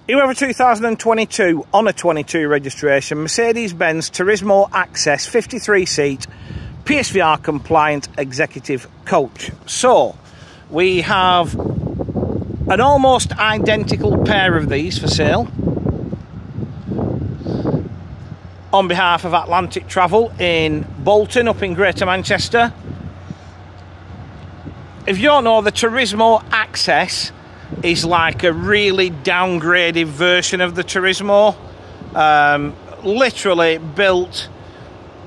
You have a 2022 on a 22 registration Mercedes-Benz Tourismo Access 53-seat PSVR compliant executive coach. So we have an almost identical pair of these for sale on behalf of Atlantic Travel in Bolton up in Greater Manchester. If you don't know, the Tourismo Access is like a really downgraded version of the Tourismo, literally built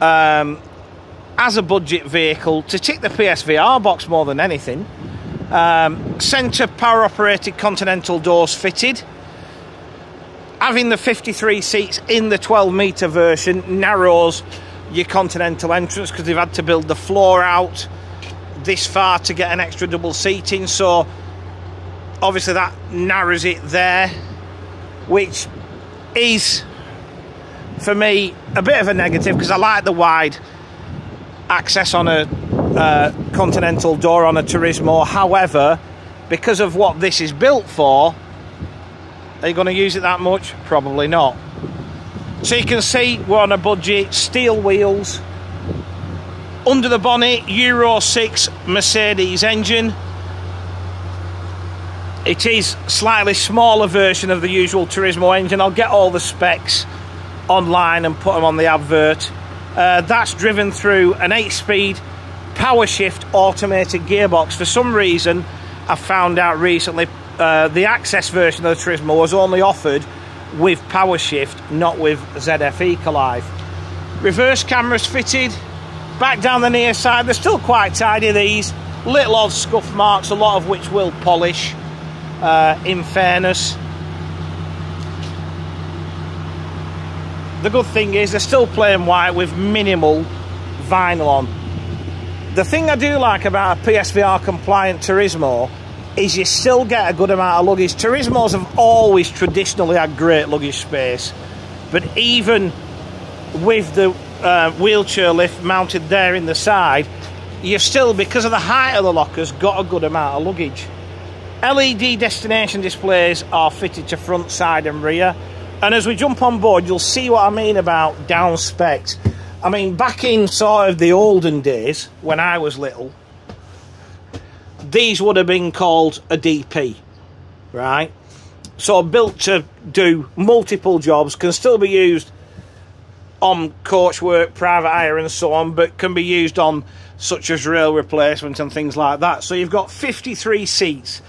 as a budget vehicle to tick the PSVR box more than anything. Centre power operated continental doors fitted. Having the 53 seats in the 12-metre version narrows your continental entrance because they've had to build the floor out this far to get an extra double seating, so obviously that narrows it there, which is for me a bit of a negative because I like the wide access on a continental door on a Tourismo. However, because of what this is built for, are you going to use it that much? Probably not. So you can see we're on a budget, steel wheels, under the bonnet Euro 6 Mercedes engine. It is slightly smaller version of the usual Tourismo engine. I'll get all the specs online and put them on the advert. That's driven through an 8-speed power shift automated gearbox. For some reason, I found out recently the Access version of the Tourismo was only offered with power shift, not with ZF Ecolive. Reverse cameras fitted. Back down the near side, they're still quite tidy, these. Little odd scuff marks, a lot of which will polish. In fairness, the good thing is they're still plain white with minimal vinyl on. The thing I do like about a PSVR compliant Tourismo is you still get a good amount of luggage. Turismos have always traditionally had great luggage space, but even with the wheelchair lift mounted there in the side, you've still, because of the height of the lockers, got a good amount of luggage. LED destination displays are fitted to front, side and rear, and as we jump on board you'll see what I mean about down specs. I mean, back in sort of the olden days when I was little, these would have been called a DP, right? So built to do multiple jobs, can still be used on coach work, private hire and so on, but can be used on such as rail replacement and things like that. So you've got 53 seats.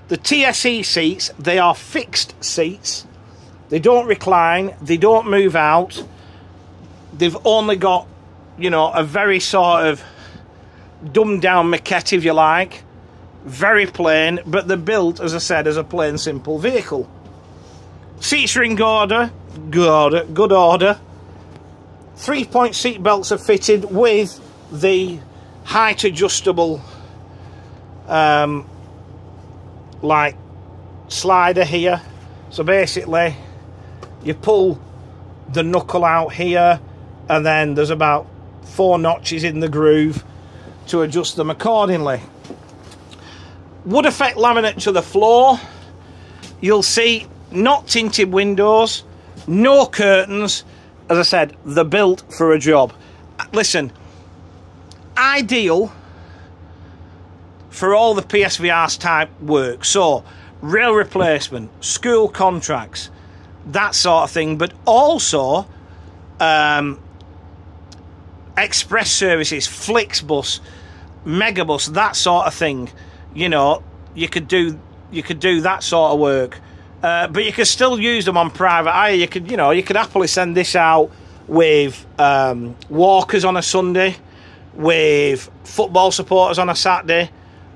The TSE seats, they are fixed seats. They don't recline, they don't move out. They've only got, you know, a very sort of dumbed down maquette, if you like. Very plain, but they're built, as I said, as a plain simple vehicle. Seats are in good order. 3-point seat belts are fitted with the height adjustable like slider here. So basically you pull the knuckle out here and then there's about 4 notches in the groove to adjust them accordingly. Wood effect laminate to the floor. You'll see not tinted windows, no curtains. As I said, they're built for a job. Listen, ideal for all the PSVR's type work. So, rail replacement, school contracts, that sort of thing. But also, express services, Flixbus, Megabus, that sort of thing. You know, you could do that sort of work. But you could still use them on private hire. You could happily send this out with walkers on a Sunday, with football supporters on a Saturday,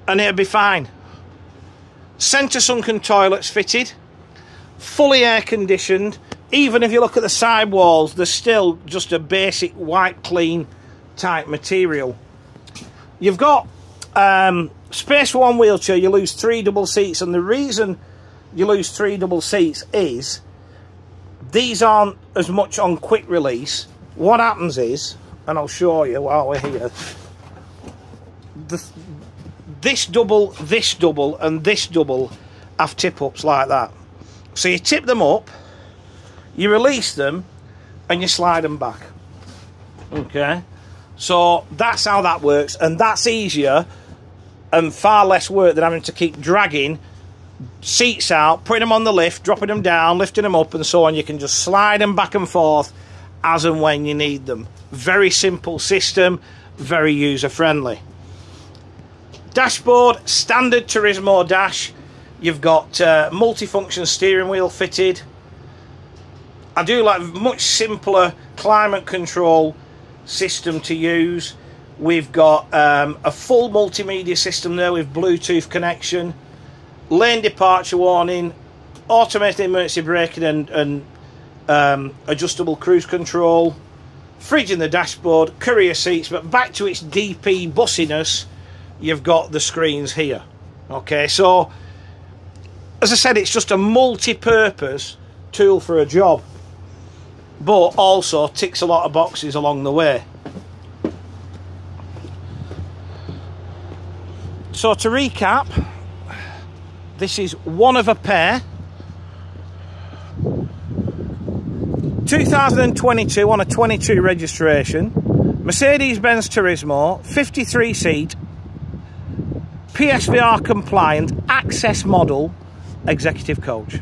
and it'd be fine. Centre sunken toilets fitted, fully air conditioned. Even if you look at the side walls, there's still just a basic white clean type material. You've got space for 1 wheelchair. You lose 3 double seats, and the reason you lose 3 double seats is these aren't as much on quick release. What happens is, and I'll show you while we're here, this double, and this double have tip-ups like that. So you tip them up, you release them, and you slide them back. Okay, so that's how that works, and that's easier and far less work than having to keep dragging seats out, putting them on the lift, dropping them down, lifting them up, and so on. You can just slide them back and forth as and when you need them. Very simple system, very user friendly. Dashboard, standard Tourismo dash. You've got multifunction steering wheel fitted. I do like much simpler climate control system to use. We've got a full multimedia system there with Bluetooth connection, lane departure warning, automated emergency braking and adjustable cruise control, fridge in the dashboard, courier seats. But back to its DP bussiness, you've got the screens here. Okay, so as I said, it's just a multi-purpose tool for a job, but also ticks a lot of boxes along the way. So to recap, this is one of a pair, 2022 on a 22 registration, Mercedes-Benz Tourismo, 53 seat, PSVR compliant, access model, executive coach.